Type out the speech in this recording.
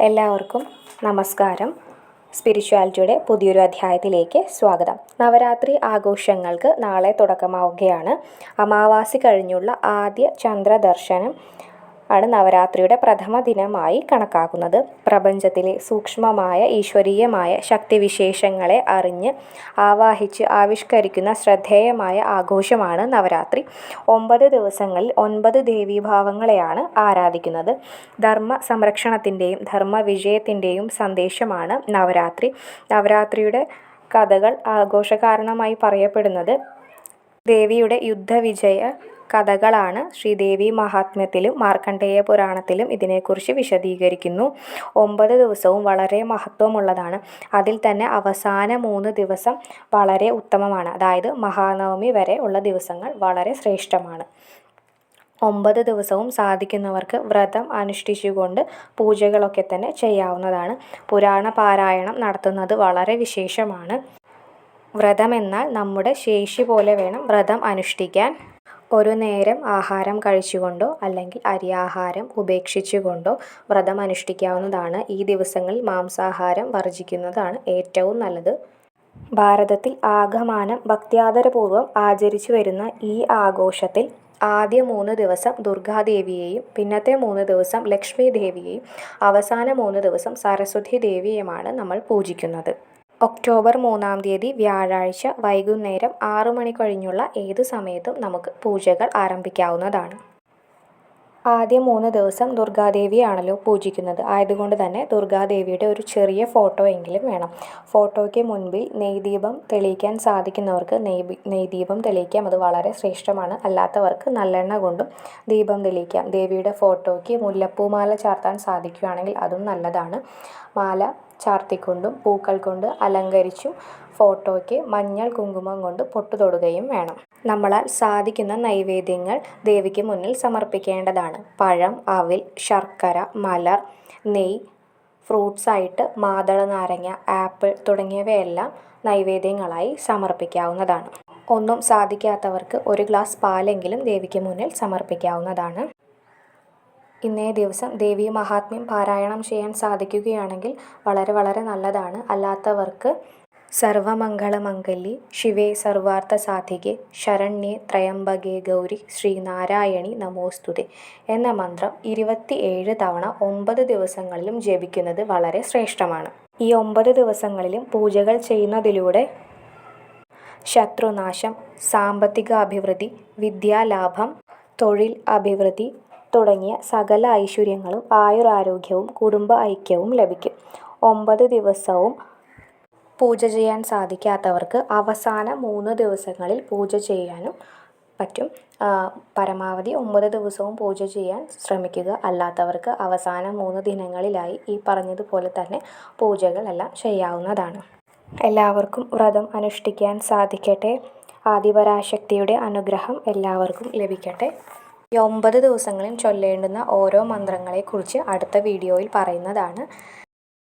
എല്ലാവർക്കും നമസ്കാരം. സ്പിരിച്വാലിറ്റിയുടെ പുതിയൊരു അധ്യായത്തിലേക്ക് സ്വാഗതം. നവരാത്രി ആഘോഷങ്ങൾക്ക് നാളെ തുടക്കമാവുകയാണ്. അമാവാസി കഴിഞ്ഞുള്ള ആദ്യ ചന്ദ്രദർശനം ആണ് നവരാത്രിയുടെ പ്രഥമ ദിനമായി കണക്കാക്കുന്നത്. പ്രപഞ്ചത്തിലെ സൂക്ഷ്മമായ ഈശ്വരീയമായ ശക്തിവിശേഷങ്ങളെ അറിഞ്ഞ് ആവാഹിച്ച് ആവിഷ്കരിക്കുന്ന ശ്രദ്ധേയമായ ആഘോഷമാണ് നവരാത്രി. 9 ദിവസങ്ങളിൽ 9 ദേവീഭാവങ്ങളെയാണ് ആരാധിക്കുന്നത്. ധർമ്മ സംരക്ഷണത്തിൻ്റെയും ധർമ്മവിജയത്തിൻ്റെയും സന്ദേശമാണ് നവരാത്രി. നവരാത്രിയുടെ കഥകൾ ആഘോഷകാരണമായി പറയപ്പെടുന്നത് ദേവിയുടെ യുദ്ധവിജയ കഥകളാണ്. ശ്രീദേവി മഹാത്മ്യത്തിലും മാർക്കണ്ഡേയ പുരാണത്തിലും ഇതിനെക്കുറിച്ച് വിശദീകരിക്കുന്നു. 9 ദിവസവും വളരെ മഹത്വമുള്ളതാണ്. അതിൽ തന്നെ അവസാന 3 ദിവസം വളരെ ഉത്തമമാണ്. അതായത് മഹാനവമി വരെ ഉള്ള ദിവസങ്ങൾ വളരെ ശ്രേഷ്ഠമാണ്. 9 ദിവസവും സാധിക്കുന്നവർക്ക് വ്രതം അനുഷ്ഠിച്ചുകൊണ്ട് പൂജകളൊക്കെ തന്നെ ചെയ്യാവുന്നതാണ്. പുരാണ പാരായണം നടത്തുന്നത് വളരെ വിശേഷമാണ്. വ്രതമെന്നാൽ നമ്മുടെ ശേഷി പോലെ വേണം വ്രതം അനുഷ്ഠിക്കാൻ. ഒരു നേരം ആഹാരം കഴിച്ചുകൊണ്ടോ അല്ലെങ്കിൽ അരിയാഹാരം ഉപേക്ഷിച്ചുകൊണ്ടോ വ്രതം അനുഷ്ഠിക്കാവുന്നതാണ്. ഈ ദിവസങ്ങളിൽ മാംസാഹാരം വർജിക്കുന്നതാണ് ഏറ്റവും നല്ലത്. ഭാരതത്തിൽ ആകമാനം ഭക്ത്യാദരപൂർവ്വം ആചരിച്ചു വരുന്ന ഈ ആഘോഷത്തിൽ ആദ്യ 3 ദിവസം ദുർഗാദേവിയെയും പിന്നത്തെ 3 ദിവസം ലക്ഷ്മി ദേവിയെയും അവസാന 3 ദിവസം സരസ്വതി ദേവിയെയുമാണ് നമ്മൾ പൂജിക്കുന്നത്. ഒക്ടോബർ 3-ാം തീയതി വ്യാഴാഴ്ച വൈകുന്നേരം 6 മണി കഴിഞ്ഞുള്ള ഏത് സമയത്തും നമുക്ക് പൂജകൾ ആരംഭിക്കാവുന്നതാണ്. ആദ്യ 3 ദിവസം ദുർഗാദേവിയാണല്ലോ പൂജിക്കുന്നത്. ആയതുകൊണ്ട് തന്നെ ദുർഗാദേവിയുടെ ഒരു ചെറിയ ഫോട്ടോ എങ്കിലും വേണം. ഫോട്ടോയ്ക്ക് മുൻപിൽ നെയ്ദീപം തെളിയിക്കാൻ സാധിക്കുന്നവർക്ക് നെയ്ദീപം തെളിയിക്കാം. അത് വളരെ ശ്രേഷ്ഠമാണ്. അല്ലാത്തവർക്ക് നല്ലെണ്ണ കൊണ്ടും ദീപം തെളിയിക്കാം. ദേവിയുടെ ഫോട്ടോയ്ക്ക് മുല്ലപ്പൂമാല ചാർത്താൻ സാധിക്കുകയാണെങ്കിൽ അതും നല്ലതാണ്. മാല ചാർത്തിക്കൊണ്ടും പൂക്കൾ കൊണ്ട് അലങ്കരിച്ചും ഫോട്ടോയ്ക്ക് മഞ്ഞൾ കുങ്കുമം കൊണ്ട് പൊട്ടു തൊടുകയും വേണം. നമ്മളാൽ സാധിക്കുന്ന നൈവേദ്യങ്ങൾ ദേവിക്ക് മുന്നിൽ സമർപ്പിക്കേണ്ടതാണ്. പഴം, അവിൽ, ശർക്കര, മലർ, നെയ്യ്, ഫ്രൂട്ട്സായിട്ട് മാതള നാരങ്ങ, ആപ്പിൾ തുടങ്ങിയവയെല്ലാം നൈവേദ്യങ്ങളായി സമർപ്പിക്കാവുന്നതാണ്. ഒന്നും സാധിക്കാത്തവർക്ക് 1 ഗ്ലാസ് പാലെങ്കിലും ദേവിക്ക് മുന്നിൽ സമർപ്പിക്കാവുന്നതാണ്. ഇന്നേ ദിവസം ദേവീ മഹാത്മ്യം പാരായണം ചെയ്യാൻ സാധിക്കുകയാണെങ്കിൽ വളരെ നല്ലതാണ്. അല്ലാത്തവർക്ക് സർവമംഗളമംഗല്യേ ശിവേ സർവാർത്ഥ സാധികേ ശരണ്യേ ത്രയംബകേ ഗൗരി ശ്രീനാരായണി നമോസ്തുതേ എന്ന മന്ത്രം 27 തവണ 9 ദിവസങ്ങളിലും ജപിക്കുന്നത് വളരെ ശ്രേഷ്ഠമാണ്. ഈ 9 ദിവസങ്ങളിലും പൂജകൾ ചെയ്യുന്നതിലൂടെ ശത്രുനാശം, സാമ്പത്തിക അഭിവൃദ്ധി, വിദ്യാലാഭം, തൊഴിൽ അഭിവൃദ്ധി തുടങ്ങിയ സകല ഐശ്വര്യങ്ങളും ആയുരാരോഗ്യവും കുടുംബ ഐക്യവും ലഭിക്കും. 9 ദിവസവും പൂജ ചെയ്യാൻ സാധിക്കാത്തവർക്ക് അവസാന 3 ദിവസങ്ങളിൽ പൂജ ചെയ്യാനും പറ്റും. പരമാവധി 9 ദിവസവും പൂജ ചെയ്യാൻ ശ്രമിക്കുക. അല്ലാത്തവർക്ക് അവസാന 3 ദിനങ്ങളിലായി ഈ പറഞ്ഞതുപോലെ തന്നെ പൂജകളെല്ലാം ചെയ്യാവുന്നതാണ്. എല്ലാവർക്കും വ്രതം അനുഷ്ഠിക്കാൻ സാധിക്കട്ടെ. ആദിപരാശക്തിയുടെ അനുഗ്രഹം എല്ലാവർക്കും ലഭിക്കട്ടെ. ഈ 9 ദിവസങ്ങളിൽ ചൊല്ലേണ്ടുന്ന ഓരോ മന്ത്രങ്ങളെക്കുറിച്ച് അടുത്ത വീഡിയോയിൽ പറയുന്നതാണ്.